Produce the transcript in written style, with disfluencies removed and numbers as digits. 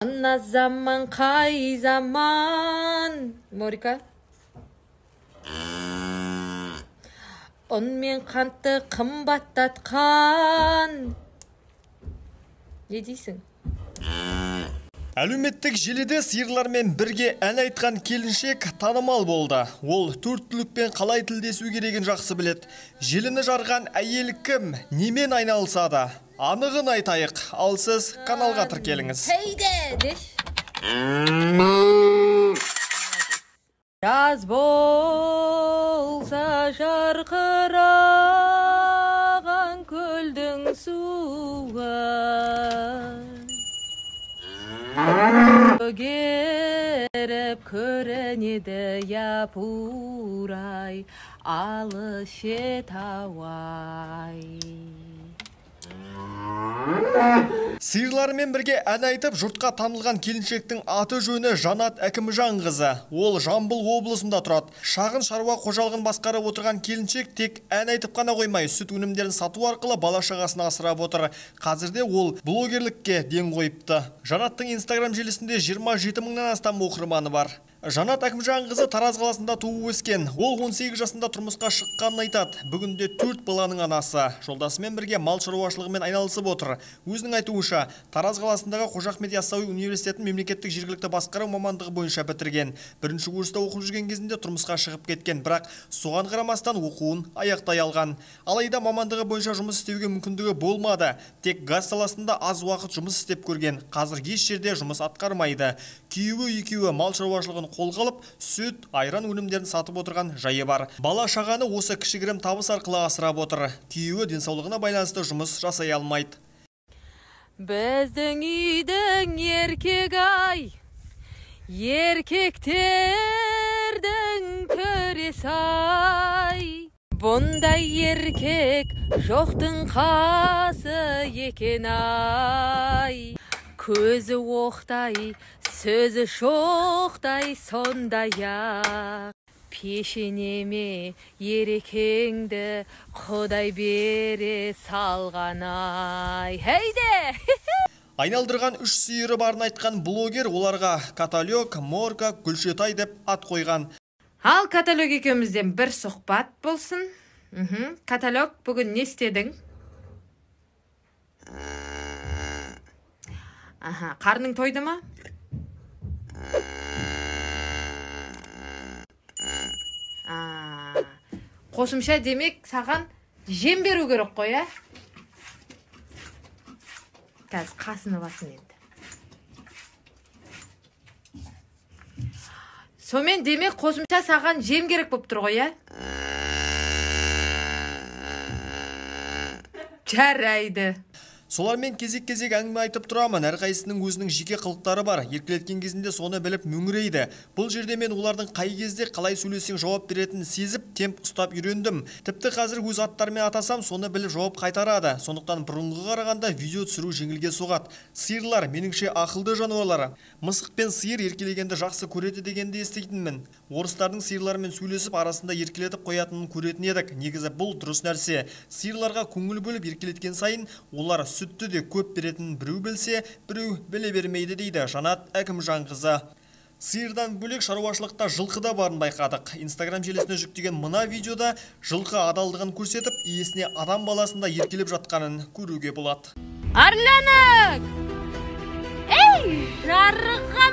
Ана zaman kay zaman Morika On men qantты qымбаттатқан Не дейсің? Әлеуметтік желіде сиырлармен бірге ән айтқан келіншек танымал болды. Ол төрт түлікпен қалай тілдесу керегін жақсы білет. Желіні жарған әйел кім, немен айналысады? Анығын айтайық, ал сіз каналға тіркеліңіз. Хейде, деш. Жаз болса жарқыраған көлдің суы Көгеріп көрінеді япурай, алыс шет ауай. Сиырлармен бірге ән айтып жұртқа танылған келіншектің аты жөні Жанат Әкімжанқызы. Ол Жамбыл облысында тұрады. Шағын шаруа қожалығын басқарып отырған келіншек тек ән айтып қана қоймай, сүт өнімдерін сату арқылы бала шағасын асырап отыр. Қазірде ол блогерлікке ден қойыпты. Жанаттың Инстаграм желісінде 27 мыңнан астам оқырманы бар. Жанат Әкімжанқызы Тараз қаласында туып өскен. Ол 18 жасында тұрмысқа шыққанын айтады. Бүгінде 4 баланың анасы. Жолдасымен бірге мал шаруашылығымен айналысып отыр. Өзінің айтуынша, Тараз қаласындағы Қожа Ахмет Яссауи университетін мемлекеттік жергілікті басқару мамандығы бойынша бітірген. Бірінші курста оқып жүрген кезінде тұрмысқа шығып кеткен, бірақ соған қарамастан оқуын аяқтай алған. Алайда мамандығы бойынша жұмыс істеуге мүмкіндігі болмады. Тек газ саласында аз уақыт жұмыс істеп көрген. Қазір еш жерде жұмыс атқармайды. Күйеуі екеуі мал шаруашылығын қолға алып, сүт, айран өнімдерін сатып отырған жайы бар. Бала шағаны осы кішігірім табыс арқылы асырап отыр. Күйеуі денсаулығына байланысты жұмыс жасай алмайды. Біздің үйдің еркек-ай, еркектердің төресі-ай. Бұндай еркек жоқтың қасы екен-ай. Көзі оқтай, сөзі шоқтай, сондай-ақ. Пешенеме ерекеңді Құдай бере салған-ай. Хейде! Айналдырған 3 сиыры барын айтқан блогер оларға Каталек, Морка, Гүлшетай деп ат қойған. Ал Каталек екеумізден бір сұхбат болсын. Каталек, бүгін не істедің? Қарның тойды ма? Қосымша демек саған жем беру керек қой, ә? Қазір қасыны басын енді. Сомен демек қосымша саған жем керек болып тұр ғой, ә? Жарайды. Солармен кезек-кезек әңгіме айтып тұрамын. Әрқайсының өзінің жеке қылықтары бар. Еркелеткен кезінде соны біліп мүңірейді. Бұл жерде мен олардың қай кезде қалай сөйлесең жауап беретінін сезіп, темп ұстап үйрендім. Тіпті қазір өз аттарымен атасам, соны біліп жауап қайтарады. Сондықтан бұрынғы қарағанда видео түсіру жеңілге соғады. Сиырлар меніңше ақылды жануарлар. Мысық пен сиыр еркелегенді жақсы көреді дегенді естейтінмін. Орыстардың сиырлармен сөйлесіп, арасында еркелетіп қоятынын көретін едік. Негізі бұл дұрыс нәрсе. Сиырларға көңіл бөліп еркелеткен сайын, олар сүтті де көп беретінін біреу білсе, біреу біле бермейді дейді Жанат Әкімжанқызы. Сиырдан бөлек шаруашылықта жылқы да барын байқадық. Инстаграм желісіне жүктеген мына видеода жылқы адалдығын көрсетіп, иесіне адам баласында еркелеп жатқанын көруге болады. Арланық! Ей, жарыға!